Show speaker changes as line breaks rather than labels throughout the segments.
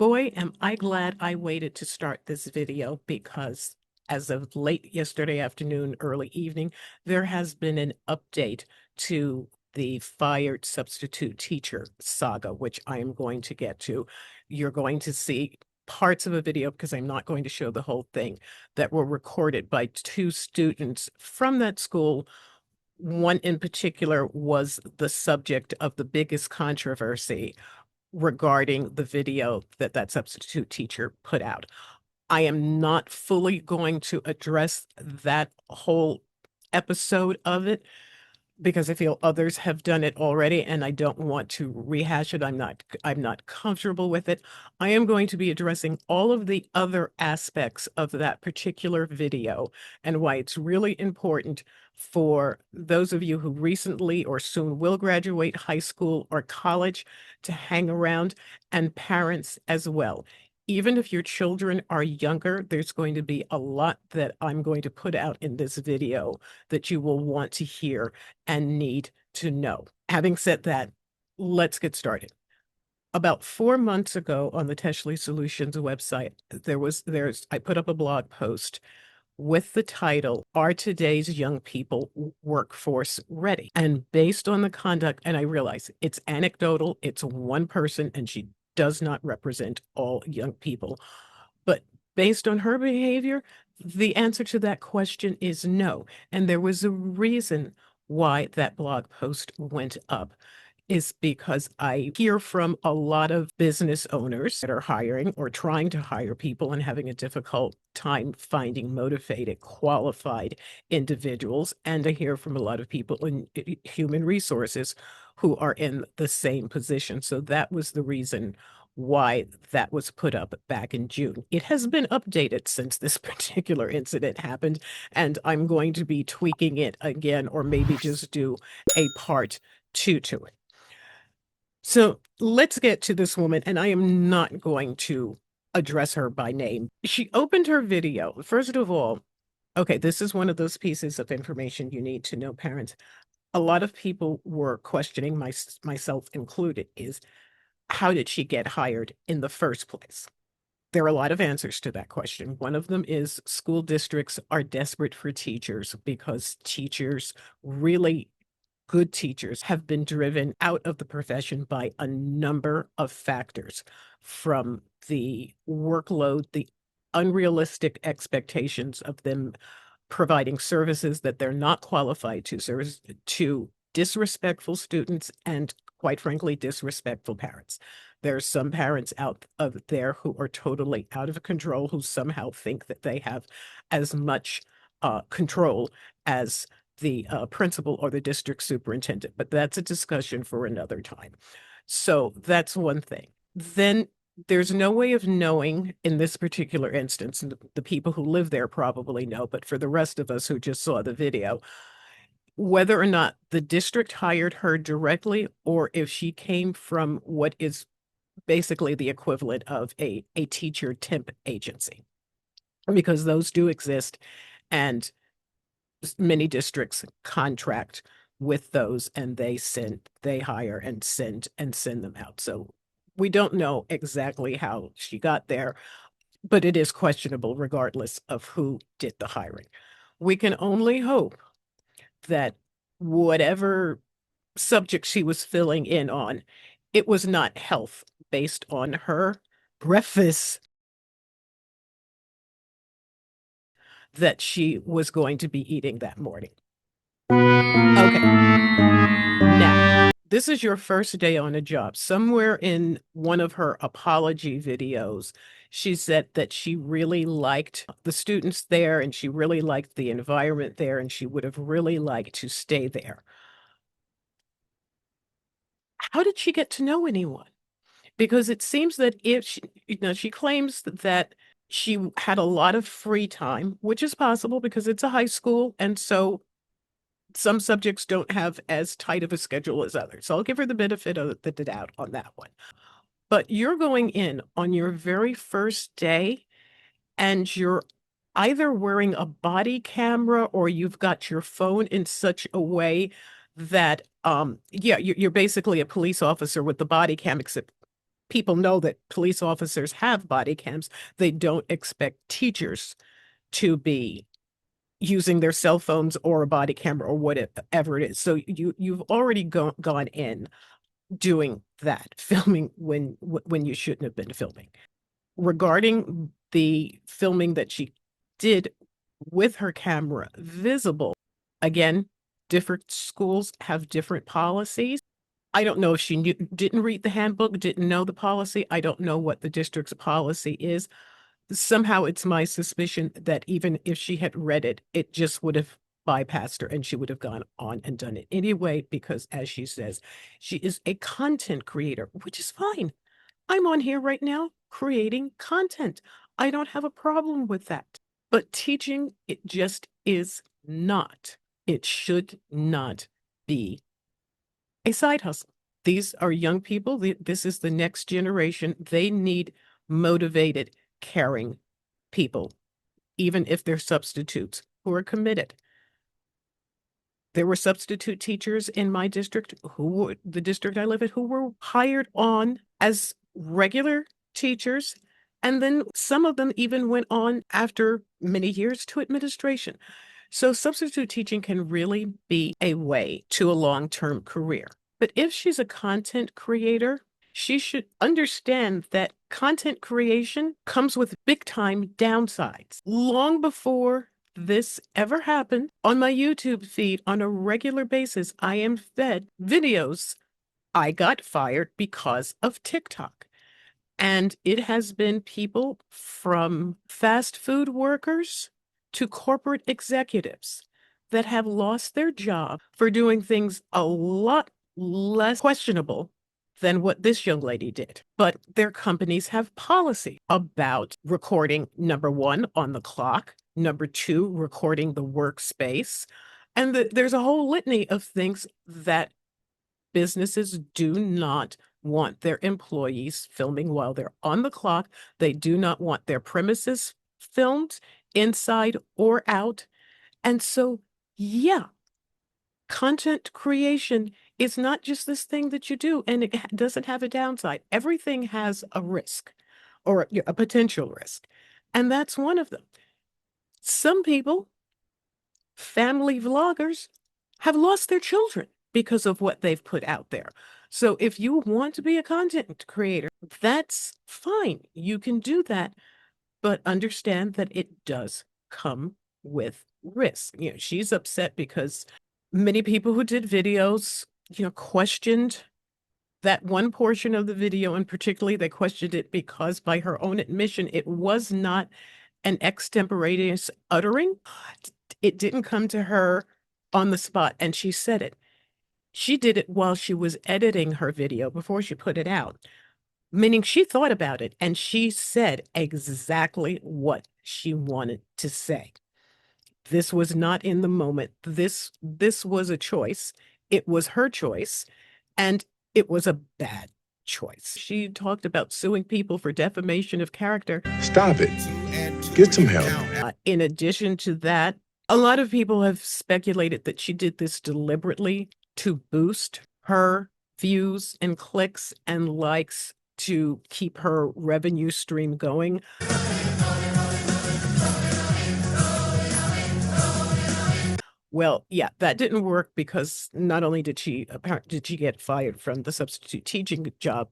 Boy, am I glad I waited to start this video because as of late yesterday afternoon, early evening, there has been an update to the fired substitute teacher saga, which I am going to get to. You're going to see parts of a video because I'm not going to show the whole thing that were recorded by two students from that school. One in particular was the subject of the biggest controversy regarding the video that that substitute teacher put out. I am not fully going to address that whole episode of it because I feel others have done it already and I don't want to rehash it. I'm not comfortable with it. I am going to be addressing all of the other aspects of that particular video and why it's really important for those of you who recently or soon will graduate high school or college to hang around, and parents as well. Even if your children are younger, there's going to be a lot that I'm going to put out in this video that you will want to hear and need to know. Having said that, let's get started. About 4 months ago on the Teshley Solutions website, I put up a blog post with the title, Are Today's Young People Workforce Ready? And based on the conduct, and I realize it's anecdotal, it's one person, and she does not represent all young people. But based on her behavior, the answer to that question is no. And there was a reason why that blog post went up, is because I hear from a lot of business owners that are hiring or trying to hire people and having a difficult time finding motivated, qualified individuals. And I hear from a lot of people in human resources who are in the same position. So that was the reason why that was put up back in June. It has been updated since this particular incident happened, and I'm going to be tweaking it again, or maybe just do a part two to it. So let's get to this woman, and I am not going to address her by name. She opened her video. First of all, okay, this is one of those pieces of information you need to know, parents. A lot of people were questioning, myself included, is how did she get hired in the first place? There are a lot of answers to that question. One of them is school districts are desperate for teachers because teachers, really good teachers, have been driven out of the profession by a number of factors, from the workload, the unrealistic expectations of them providing services that they're not qualified to service, to disrespectful students, and quite frankly, disrespectful parents. There are some parents out of there who are totally out of control, who somehow think that they have as much control as the principal or the district superintendent, but that's a discussion for another time. So that's one thing. Then there's no way of knowing in this particular instance, and the people who live there probably know, but for the rest of us who just saw the video, whether or not the district hired her directly or if she came from what is basically the equivalent of a teacher temp agency, because those do exist, and many districts contract with those, and they hire and send them out. So we don't know exactly how she got there, but it is questionable regardless of who did the hiring. We can only hope that whatever subject she was filling in on, it was not health, based on her breakfast that she was going to be eating that morning. Okay. Now, this is your first day on a job. Somewhere in one of her apology videos, she said that she really liked the students there and she really liked the environment there and she would have really liked to stay there. How did she get to know anyone? Because it seems that if she claims that she had a lot of free time, which is possible because it's a high school, and so some subjects don't have as tight of a schedule as others. So I'll give her the benefit of the doubt on that one. But you're going in on your very first day and you're either wearing a body camera or you've got your phone in such a way that, yeah, you're basically a police officer with the body cam, except people know that police officers have body cams. They don't expect teachers to be using their cell phones or a body camera or whatever it is. So you've already gone in doing that, filming when you shouldn't have been filming. Regarding the filming that she did with her camera visible, again, different schools have different policies. I don't know if she didn't read the handbook, didn't know the policy. I don't know what the district's policy is. Somehow it's my suspicion that even if she had read it, it just would have bypassed her and she would have gone on and done it anyway, because as she says, she is a content creator, which is fine. I'm on here right now creating content. I don't have a problem with that. But teaching, it just is not. It should not be a side hustle. These are young people. This is the next generation. They need motivated, caring people, even if they're substitutes who are committed. There were substitute teachers in my district, the district I live in, who were hired on as regular teachers. And then some of them even went on after many years to administration. So substitute teaching can really be a way to a long-term career. But if she's a content creator, she should understand that content creation comes with big time downsides. Long before this ever happened, on my YouTube feed on a regular basis, I am fed videos. I got fired because of TikTok. And it has been people from fast food workers to corporate executives that have lost their job for doing things a lot less questionable than what this young lady did. But their companies have policy about recording, number one, on the clock, number two, recording the workspace. And there's a whole litany of things that businesses do not want their employees filming while they're on the clock. They do not want their premises filmed inside or out. And so, yeah, content creation is not just this thing that you do, and it doesn't have a downside. Everything has a risk or a potential risk, and that's one of them. Some people, family vloggers, have lost their children because of what they've put out there. So if you want to be a content creator, that's fine. You can do that, but understand that it does come with risk. She's upset because many people who did videos, questioned that one portion of the video, and particularly they questioned it because by her own admission, it was not an extemporaneous uttering. It didn't come to her on the spot, and she said it. She did it while she was editing her video before she put it out, meaning she thought about it and she said exactly what she wanted to say. This was not in the moment. This was a choice. It was her choice, and it was a bad choice. She talked about suing people for defamation of character.
Stop it. Get some help.
In addition to that, a lot of people have speculated that she did this deliberately to boost her views and clicks and likes to keep her revenue stream going. Well, yeah, that didn't work because not only did she get fired from the substitute teaching job,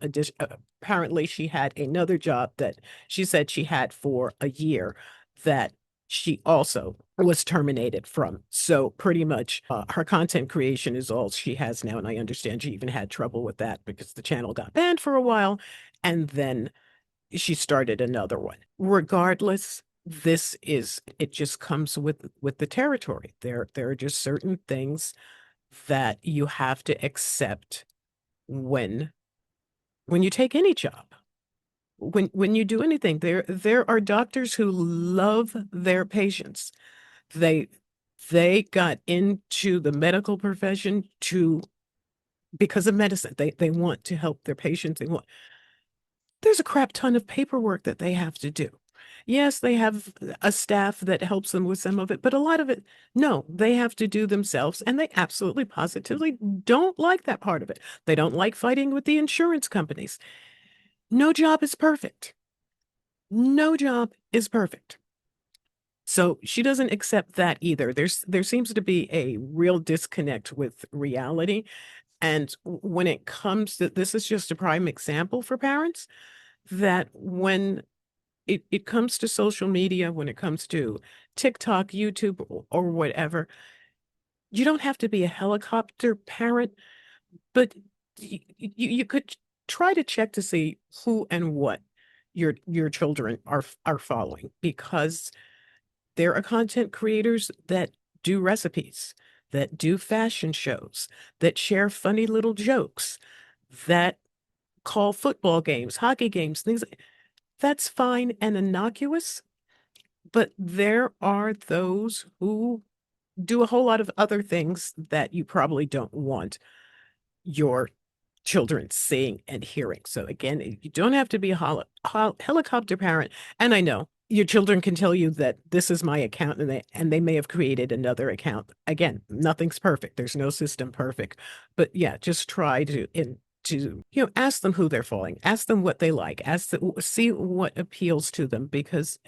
apparently she had another job that she said she had for a year that she also was terminated from. So pretty much her content creation is all she has now. And I understand she even had trouble with that because the channel got banned for a while and then she started another one. Regardless, it just comes with the territory. There are just certain things that you have to accept when you take any job. When you do anything, there are doctors who love their patients. They got into the medical profession because of medicine. They want to help their patients. There's a crap ton of paperwork that they have to do. Yes, they have a staff that helps them with some of it, but a lot of it, no, they have to do themselves, and they absolutely positively don't like that part of it. They don't like fighting with the insurance companies. No job is perfect. No job is perfect. So she doesn't accept that either. There seems to be a real disconnect with reality. And when it comes to this is just a prime example for parents that when it comes to social media, when it comes to TikTok, YouTube, or whatever, you don't have to be a helicopter parent, but you could try to check to see who and what your children are following because there are content creators that do recipes, that do fashion shows, that share funny little jokes, that call football games, hockey games, things that's fine and innocuous, but there are those who do a whole lot of other things that you probably don't want your children seeing and hearing. So again, you don't have to be a helicopter parent. And I know your children can tell you that this is my account and they may have created another account. Again, nothing's perfect. There's no system perfect. But yeah, just try to ask them who they're following, ask them what they like, see what appeals to them because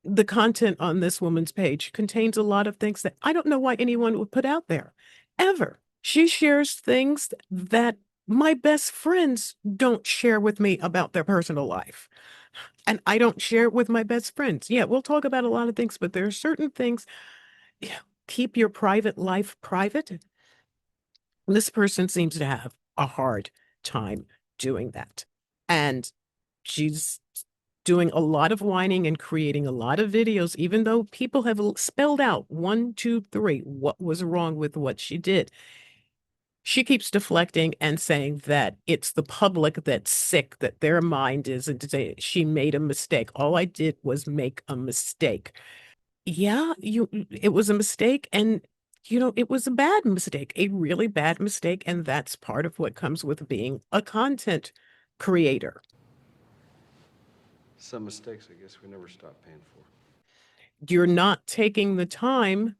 the content on this woman's page contains a lot of things that I don't know why anyone would put out there ever. She shares things that my best friends don't share with me about their personal life. And I don't share it with my best friends. Yeah, we'll talk about a lot of things, but there are certain things. Yeah, keep your private life private. This person seems to have a hard time doing that. And she's doing a lot of whining and creating a lot of videos, even though people have spelled out 1, 2, 3 what was wrong with what she did. She keeps deflecting and saying that it's the public that's sick, that their mind is, and to say she made a mistake. All I did was make a mistake. Yeah, it was a mistake, and it was a bad mistake, a really bad mistake, and that's part of what comes with being a content creator.
Some mistakes, I guess, we never stop paying for.
You're not taking the time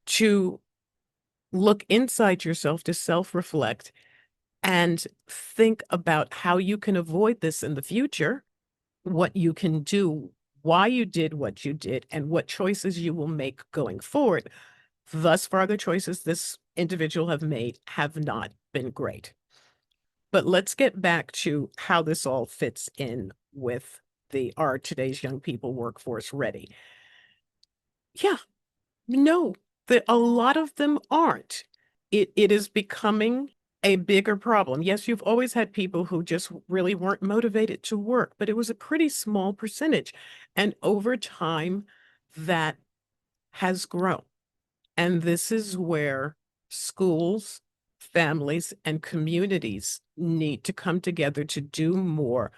to look inside yourself, to self-reflect, and think about how you can avoid this in the future, what you can do, why you did what you did, and what choices you will make going forward. Thus far, the choices this individual have made have not been great. But let's get back to how this all fits in with the Are Today's Young People Workforce Ready? Yeah, no, a lot of them aren't. It is becoming a bigger problem. Yes, you've always had people who just really weren't motivated to work, but it was a pretty small percentage. And over time, that has grown. And this is where schools, families, and communities need to come together to do more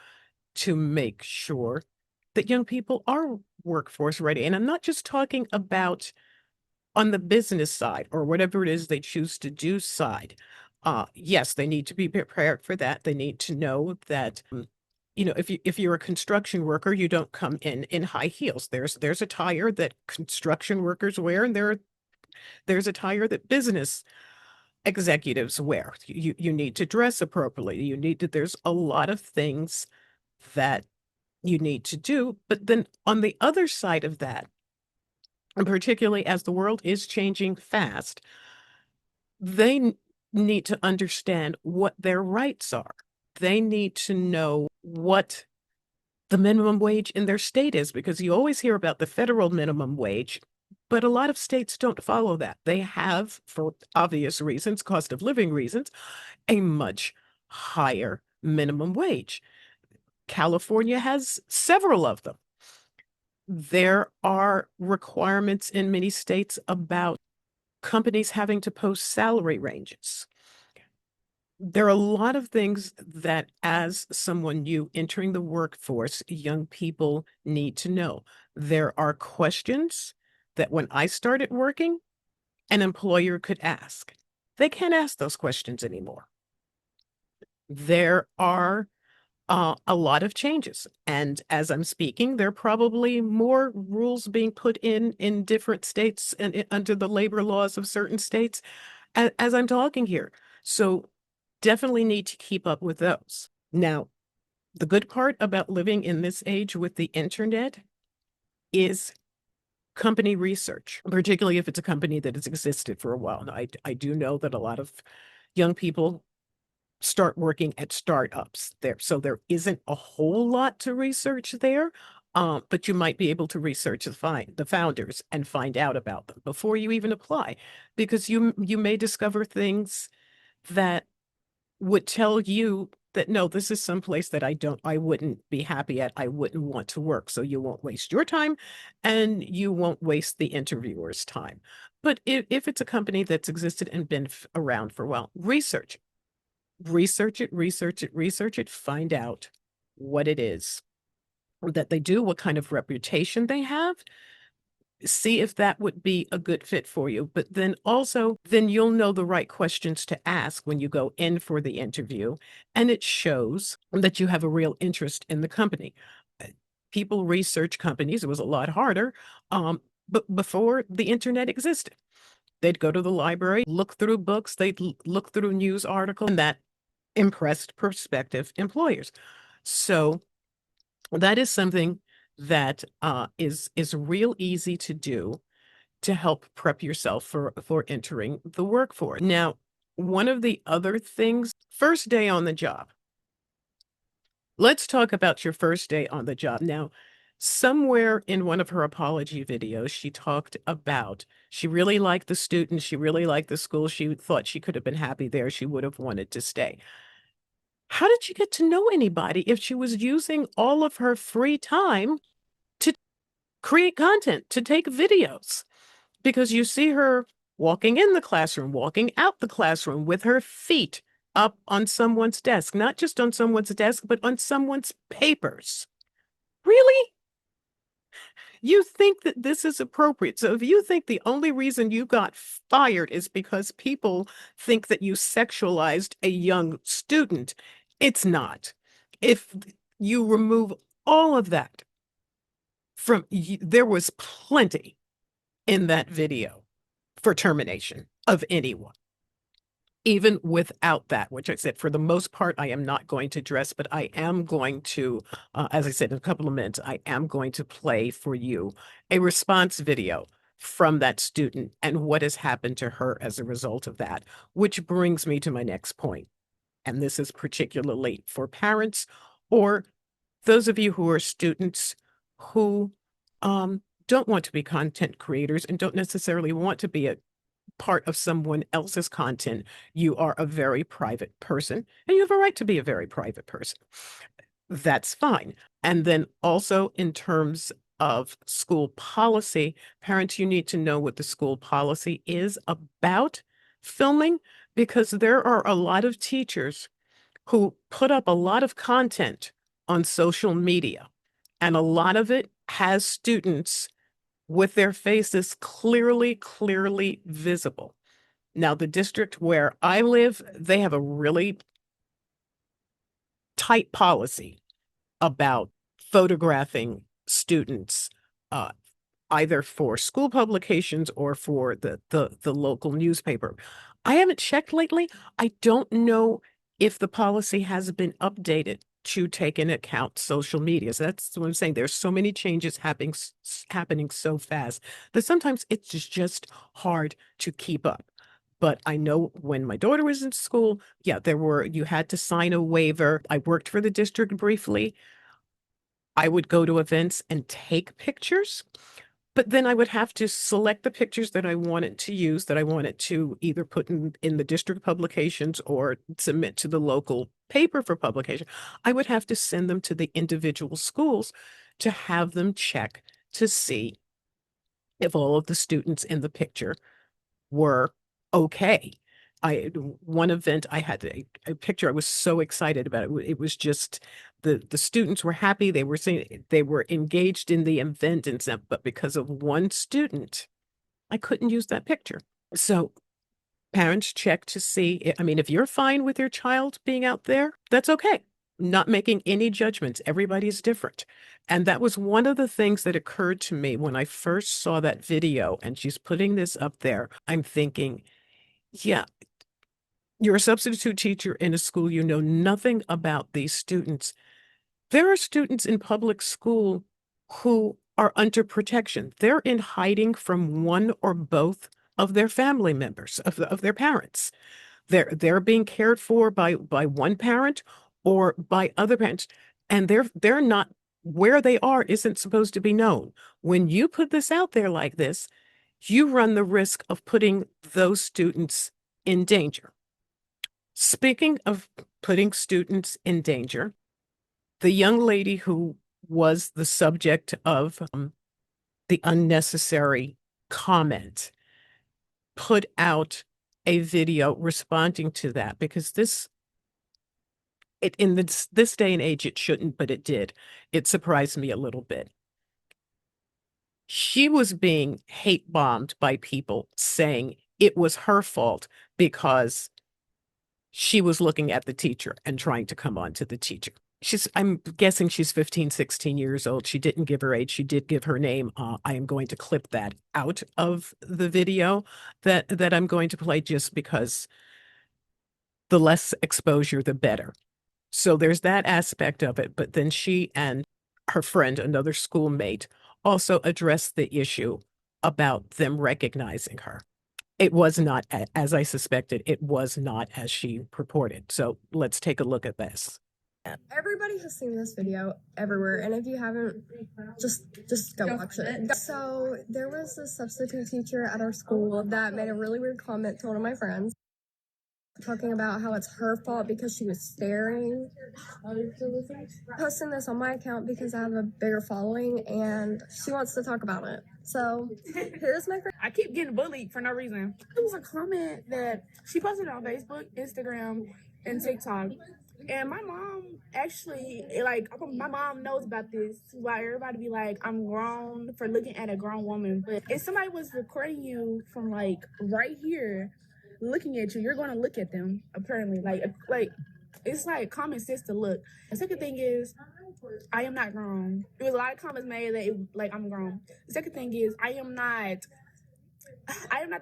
to make sure that young people are workforce ready. And I'm not just talking about on the business side or whatever it is they choose to do side. Yes, they need to be prepared for that. They need to know that if you're a construction worker, you don't come in high heels. There's a tire that construction workers wear, and there's a tire that business executives wear. You need to dress appropriately. There's a lot of things that you need to do. But then on the other side of that, and particularly as the world is changing fast, they need to understand what their rights are. They need to know what the minimum wage in their state is, because you always hear about the federal minimum wage, but a lot of states don't follow that. They have, for obvious reasons, cost of living reasons, a much higher minimum wage. California has several of them. There are requirements in many states about companies having to post salary ranges. There are a lot of things that, as someone new entering the workforce, young people need to know. There are questions that when I started working, an employer could ask. They can't ask those questions anymore. There are a lot of changes. And as I'm speaking, there are probably more rules being put in different states and under the labor laws of certain states as I'm talking here. So definitely need to keep up with those. Now, The good part about living in this age with the internet is company research, particularly if it's a company that has existed for a while. Now, I do know that a lot of young people start working at startups there. So there isn't a whole lot to research there. But you might be able to research the founders and find out about them before you even apply, because you may discover things that would tell you that no, this is someplace that I wouldn't be happy at. I wouldn't want to work. So you won't waste your time and you won't waste the interviewer's time. But if it's a company that's existed and been around for a while, research it, research it, research it, find out what it is that they do, what kind of reputation they have, see if that would be a good fit for you. But then also, then you'll know the right questions to ask when you go in for the interview, and it shows that you have a real interest in the company. Uh, People research companies, it was a lot harder, but before the internet existed. They'd go to the library, look through books, they'd look through news articles, and that impressed prospective employers. So that is something that is real easy to do to help prep yourself for entering the workforce. Now, one of the other things, first day on the job. Let's talk about your first day on the job. Now, somewhere in one of her apology videos, she talked about she really liked the students, she really liked the school, she thought she could have been happy there, she would have wanted to stay. How did she get to know anybody if she was using all of her free time to create content, to take videos? Because you see her walking in the classroom, walking out the classroom with her feet up on someone's desk, not just on someone's desk, but on someone's papers. Really? You think that this is appropriate. So if you think the only reason you got fired is because people think that you sexualized a young student, it's not. If you remove all of that from, there was plenty in that video for termination of anyone. Even without that, which I said, for the most part, I am not going to address, but I am going to, as I said, in a couple of minutes, I am going to play for you a response video from that student and what has happened to her as a result of that, which brings me to my next point. And this is particularly for parents or those of you who are students who don't want to be content creators and don't necessarily want to be a part of someone else's content. You are a very private person and you have a right to be a very private person. That's fine. And then also in terms of school policy, parents, you need to know what the school policy is about filming, because there are a lot of teachers who put up a lot of content on social media, and a lot of it has students with their faces clearly visible. Now, the district where I live, they have a really tight policy about photographing students, uh, either for school publications or for the local newspaper. I haven't checked lately. I don't know if the policy has been updated to take into account social media. So that's what I'm saying. There's so many changes happening so fast that sometimes it's just hard to keep up. But I know when my daughter was in school, yeah, you had to sign a waiver. I worked for the district briefly. I would go to events and take pictures, but then I would have to select the pictures that I wanted to use, that I wanted to either put in the district publications or submit to the local paper for publication. I would have to send them to the individual schools to have them check to see if all of the students in the picture were okay. One event I had a picture, I was so excited about it. It was just the students were happy. They were saying they were engaged in the event and stuff, but because of one student, I couldn't use that picture. So parents check to see, I mean, if you're fine with your child being out there, that's okay. Not making any judgments. Everybody's different. And that was one of the things that occurred to me when I first saw that video and she's putting this up there. I'm thinking, yeah, you're a substitute teacher in a school, you know nothing about these students. There are students in public school who are under protection. They're in hiding from one or both of their family members, of their parents. They're being cared for by one parent or by other parents, and they're not where they are isn't supposed to be known. When you put this out there like this, you run the risk of putting those students in danger. Speaking of putting students in danger, the young lady who was the subject of the unnecessary comment put out a video responding to that because in this day and age it shouldn't, but it did. It surprised me a little bit. She was being hate bombed by people saying it was her fault because she was looking at the teacher and trying to come on to the teacher. I'm guessing she's 15, 16 years old. She didn't give her age. She did give her name. I am going to clip that out of the video that I'm going to play just because the less exposure, the better. So there's that aspect of it. But then she and her friend, another schoolmate, also addressed the issue about them recognizing her. It was not, as I suspected, it was not as she purported. So let's take a look at this.
Everybody has seen this video everywhere, and if you haven't, just go watch it. So there was a substitute teacher at our school that made a really weird comment to one of my friends, talking about how it's her fault because she was staring. Posting this on my account because I have a bigger following, and she wants to talk about it. So here's my friend.
I keep getting bullied for no reason. It was a comment that she posted on Facebook, Instagram, and TikTok. And my mom actually, my mom knows about this. Why everybody be like, I'm grown for looking at a grown woman. But if somebody was recording you from like right here, looking at you, you're going to look at them, apparently. Like it's like common sense to look. The second thing is, I am not grown. There was a lot of comments made that I'm grown. The second thing is, I am not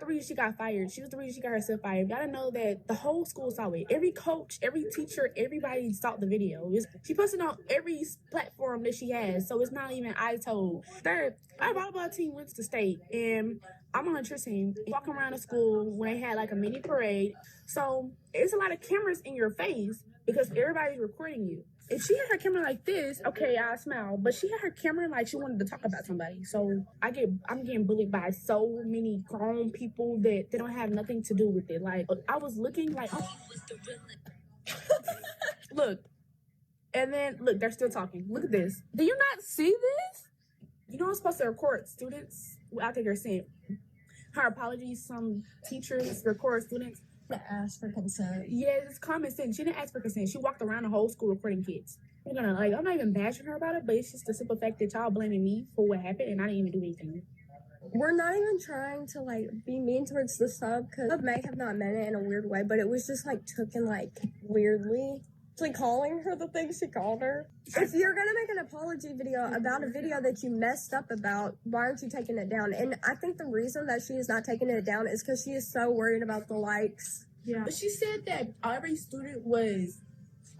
the reason she got fired. She was the reason she got herself fired. You gotta know that the whole school saw it. Every coach, every teacher, everybody saw the video. She posted on every platform that she has, so it's not even I told. Third, our volleyball team went to state, and I'm on a cheer team. Walking around the school when they had like a mini parade, so it's a lot of cameras in your face because everybody's recording you. If she had her camera like this, okay, I smile. But she had her camera like she wanted to talk about somebody. So I'm getting bullied by so many grown people that they don't have nothing to do with it. Like I was looking like, oh. Look, and then look, they're still talking. Look at this. Do you not see this? You know I'm supposed to record students. I think they're saying her apologies. Some teachers record students.
To ask for consent.
Yeah, it's common sense. She didn't ask for consent. She walked around the whole school recording kids. I'm not even bashing her about it, but it's just the simple fact that y'all blaming me for what happened and I didn't even do anything.
We're not even trying to be mean towards the sub because I may have not meant it in a weird way, but it was just taken weirdly. Calling her the things she called her. If you're gonna make an apology video about a video that you messed up about, why aren't you taking it down? And I think the reason that she is not taking it down is because she is so worried about the likes.
Yeah. But she said that every student was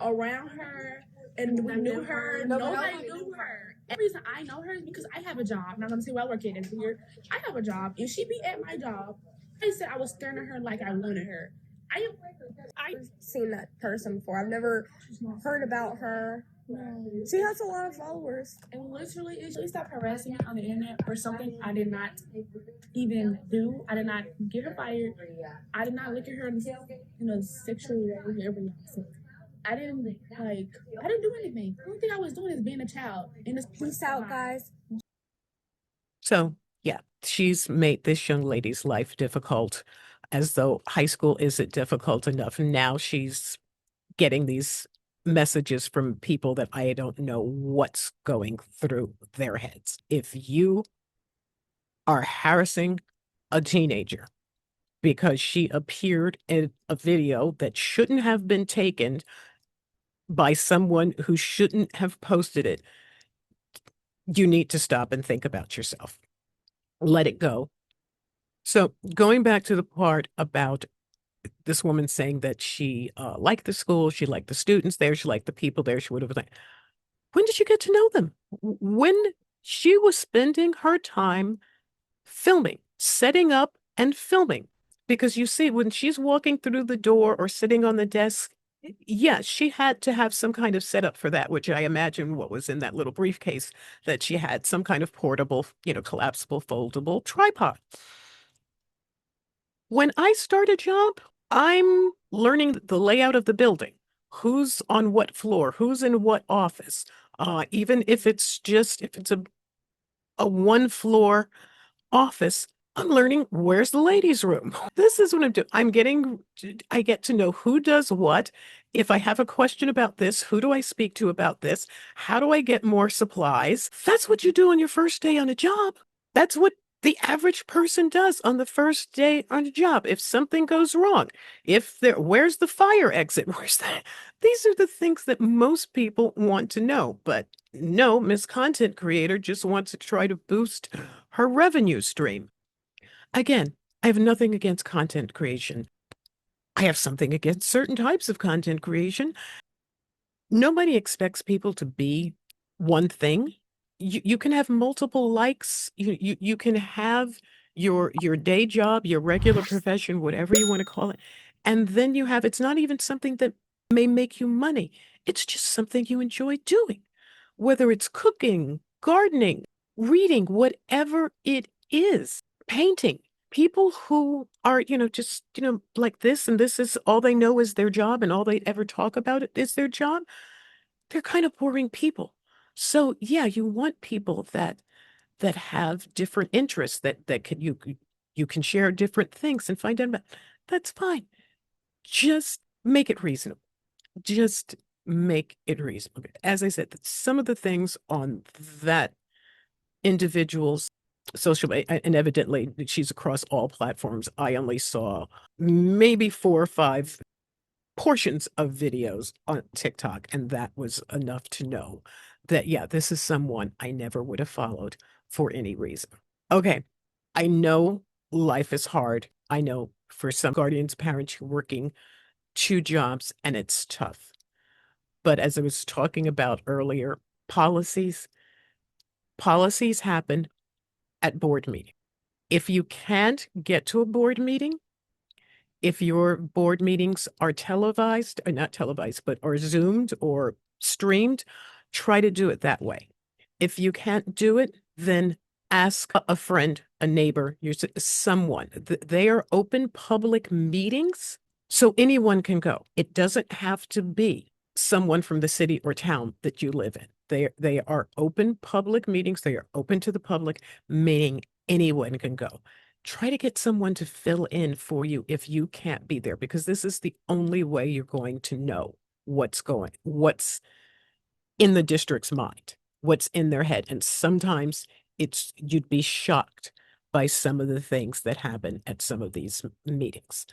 around her and we knew her. Nobody knew her. The reason I know her is because I have a job. I'm not gonna say, well, I work at it here. I have a job, and she be at my job. I said I was staring at her like I wanted her. I've
seen that person before. I've never heard about her. No. She has a lot of followers.
And literally, she stopped harassing me on the internet for something I did not even do. I did not get her fired. I did not look at her in a sexual way. I didn't do anything. The only thing I was doing is being a child.
Peace out, guys.
So yeah, she's made this young lady's life difficult, as though high school isn't difficult enough. Now she's getting these messages from people that I don't know what's going through their heads. If you are harassing a teenager because she appeared in a video that shouldn't have been taken by someone who shouldn't have posted it, you need to stop and think about yourself. Let it go. So going back to the part about this woman saying that she liked the school, she liked the students there, she liked the people there, she would have. When did you get to know them? When she was spending her time filming, setting up and filming. Because you see, when she's walking through the door or sitting on the desk, yes, she had to have some kind of setup for that, which I imagine what was in that little briefcase that she had, some kind of portable, collapsible, foldable tripod. When I start a job, I'm learning the layout of the building, who's on what floor, who's in what office. Even if it's a one floor office, I'm learning where's the ladies' room. This is what I'm doing. I get to know who does what. If I have a question about this, who do I speak to about this? How do I get more supplies? That's what you do on your first day on a job. That's what the average person does on the first day on a job. If something goes wrong, where's the fire exit? Where's that? These are the things that most people want to know. But no, Miss Content Creator just wants to try to boost her revenue stream. Again, I have nothing against content creation. I have something against certain types of content creation. Nobody expects people to be one thing. You can have multiple likes. You can have your day job, your regular profession, whatever you want to call it. And then it's not even something that may make you money. It's just something you enjoy doing, whether it's cooking, gardening, reading, whatever it is, painting. People who are, just, like this, and this is all they know is their job, and all they ever talk about it is their job. They're kind of boring people. So yeah, you want people that have different interests that you can share different things and find out about. That's fine. Just make it reasonable. Just make it reasonable. As I said, some of the things on that individual's social, and evidently she's across all platforms. I only saw maybe 4 or 5 portions of videos on TikTok, and that was enough to know that, yeah, this is someone I never would have followed for any reason. Okay, I know life is hard. I know for some guardians, parents, you're working 2 jobs and it's tough. But as I was talking about earlier, policies happen at board meeting. If you can't get to a board meeting, if your board meetings are televised, or not televised, but are Zoomed or streamed, try to do it that way. If you can't do it, then ask a friend, a neighbor, someone. They are open public meetings, so anyone can go. It doesn't have to be someone from the city or town that you live in. They are open public meetings. They are open to the public, meaning anyone can go. Try to get someone to fill in for you if you can't be there, because this is the only way you're going to know what's in the district's mind, what's in their head. And sometimes you'd be shocked by some of the things that happen at some of these meetings.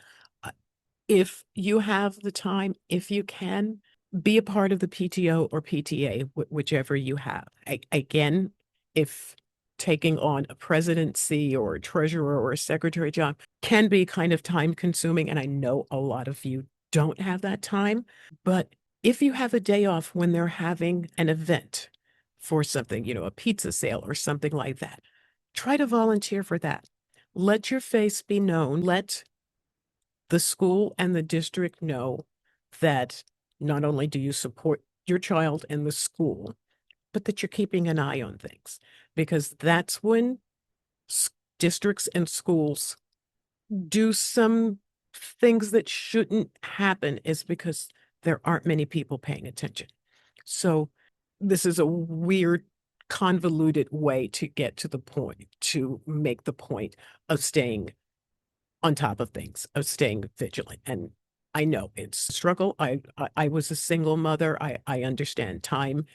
If you have the time, if you can, be a part of the PTO or PTA, whichever you have. Again, if taking on a presidency or a treasurer or a secretary job can be kind of time consuming, and I know a lot of you don't have that time, but if you have a day off when they're having an event for something, a pizza sale or something like that, try to volunteer for that. Let your face be known. Let the school and the district know that not only do you support your child and the school, but that you're keeping an eye on things, because that's when districts and schools do some things that shouldn't happen, is because there aren't many people paying attention. So this is a weird, convoluted way to get to the point, to make the point of staying on top of things, of staying vigilant. And I know it's a struggle. I was a single mother. I understand time.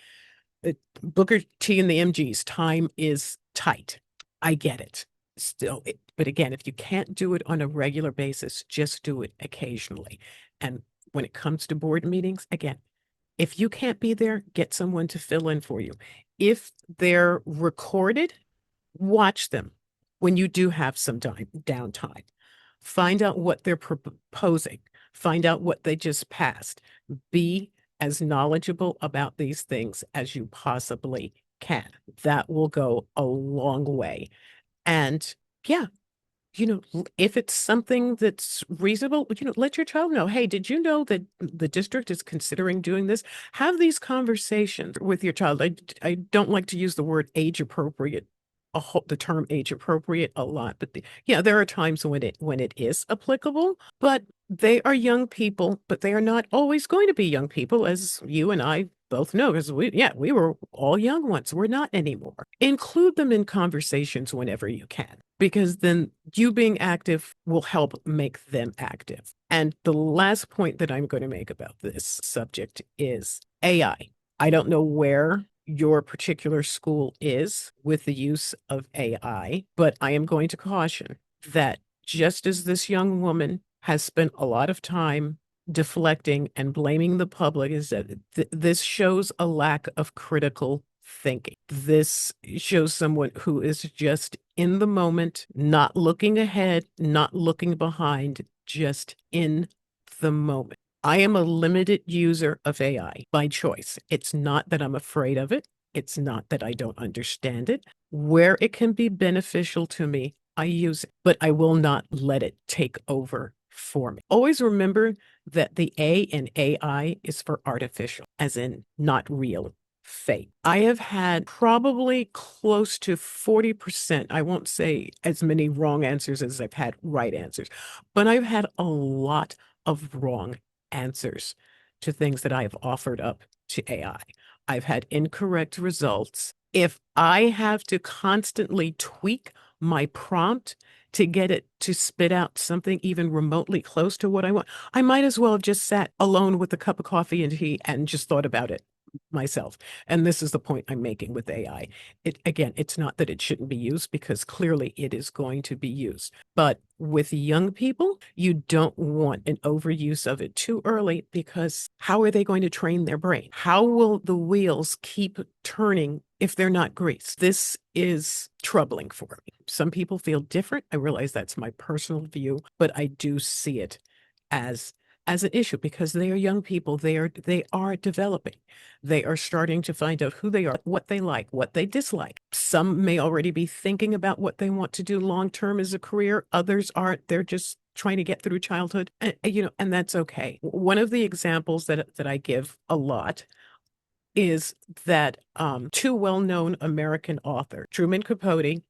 Booker T and the MGs, time is tight. I get it. Still, but again, if you can't do it on a regular basis, just do it occasionally. And when it comes to board meetings, again, if you can't be there, get someone to fill in for you. If they're recorded, watch them when you do have some downtime. Find out what they're proposing. Find out what they just passed. Be as knowledgeable about these things as you possibly can. That will go a long way. And yeah, if it's something that's reasonable, let your child know, hey, did you know that the district is considering doing this? Have these conversations with your child. I don't like to use the word age appropriate, the term age appropriate a lot, but yeah, there are times when it is applicable, but they are young people, but they are not always going to be young people, as you and I both know, because we were all young once. We're not anymore. Include them in conversations whenever you can, because then you being active will help make them active. And the last point that I'm going to make about this subject is AI. I don't know where your particular school is with the use of AI, but I am going to caution that just as this young woman has spent a lot of time deflecting and blaming the public, is that this shows a lack of critical thinking. This shows someone who is just in the moment, not looking ahead, not looking behind, just in the moment. I am a limited user of AI by choice. It's not that I'm afraid of it. It's not that I don't understand it. Where it can be beneficial to me, I use it, but I will not let it take over for me. Always remember that the A in AI is for artificial, as in not real, fake. I have had probably close to 40%, I won't say as many wrong answers as I've had right answers, but I've had a lot of wrong answers to things that I have offered up to AI. I've had incorrect results. If I have to constantly tweak my prompt to get it to spit out something even remotely close to what I want, I might as well have just sat alone with a cup of coffee and tea and just thought about it myself. And this is the point I'm making with AI. Again, it's not that it shouldn't be used, because clearly it is going to be used. But with young people, you don't want an overuse of it too early, because how are they going to train their brain? How will the wheels keep turning if they're not greased? This is troubling for me. Some people feel different. I realize that's my personal view, but I do see it as an issue, because they are young people. They are developing. They are starting to find out who they are, what they like, what they dislike. Some may already be thinking about what they want to do long term as a career. Others aren't. They're just trying to get through childhood, and that's okay. One of the examples that I give a lot is that two well-known American authors, Truman Capote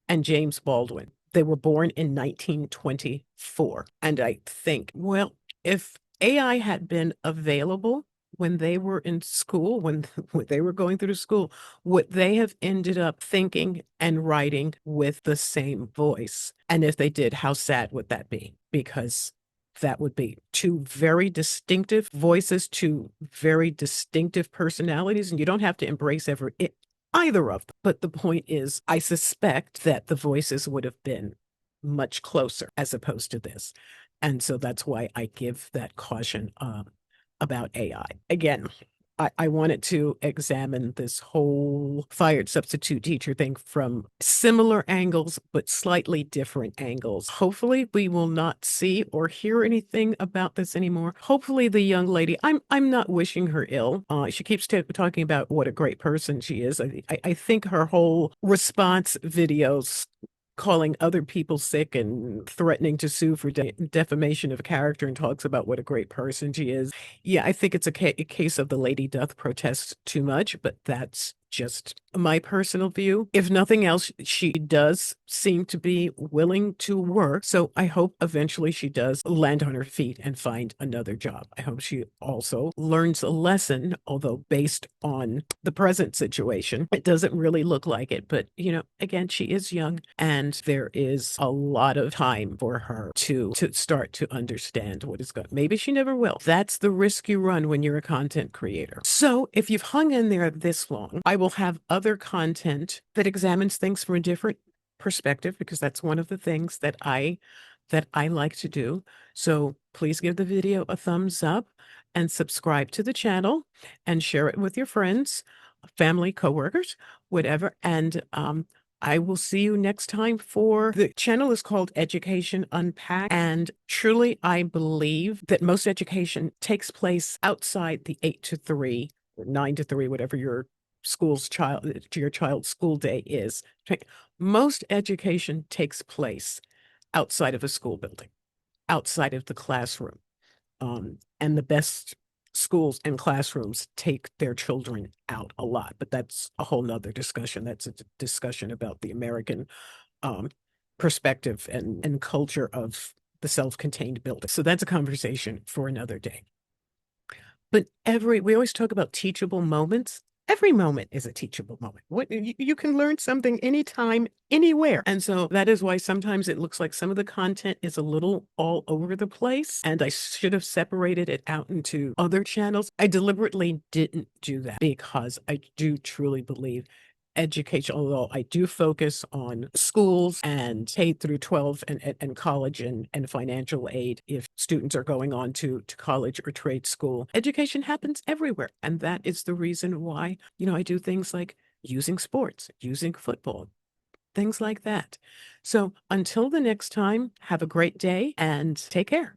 and James Baldwin, they were born in 1924. And I think, well, if AI had been available when they were in school, when they were going through school, would they have ended up thinking and writing with the same voice? And if they did, how sad would that be? Because that would be two very distinctive voices, two very distinctive personalities, and you don't have to embrace either of them. But the point is, I suspect that the voices would have been much closer as opposed to this. And so that's why I give that caution about AI. Again, I wanted to examine this whole fired substitute teacher thing from similar angles, but slightly different angles. Hopefully we will not see or hear anything about this anymore. Hopefully the young lady, I'm not wishing her ill. She keeps talking about what a great person she is. I think her whole response videos calling other people sick and threatening to sue for defamation of character, and talks about what a great person she is. Yeah, I think it's a case of the lady doth protest too much, but that's just my personal view. If nothing else, she does seem to be willing to work. So I hope eventually she does land on her feet and find another job. I hope she also learns a lesson, although based on the present situation, it doesn't really look like it. But, again, she is young, and there is a lot of time for her to start to understand what is going on. Maybe she never will. That's the risk you run when you're a content creator. So if you've hung in there this long, I will have other content that examines things from a different perspective, because that's one of the things that I like to do. So please give the video a thumbs up and subscribe to the channel and share it with your friends, family, coworkers, whatever. And I will see you next time for the channel is called Education Unpacked. And truly, I believe that most education takes place outside the 8 to 3, or 9 to 3, whatever your child's school day is. Most education takes place outside of a school building, outside of the classroom. And the best schools and classrooms take their children out a lot, but that's a whole nother discussion. That's a discussion about the American perspective and culture of the self-contained building. So that's a conversation for another day. But we always talk about teachable moments. Every moment is a teachable moment. You can learn something anytime, anywhere. And so that is why sometimes it looks like some of the content is a little all over the place. And I should have separated it out into other channels. I deliberately didn't do that because I do truly believe education, although I do focus on schools and K through 12 and college and financial aid if students are going on to college or trade school. Education happens everywhere. And that is the reason why, I do things like using sports, using football, things like that. So until the next time, have a great day and take care.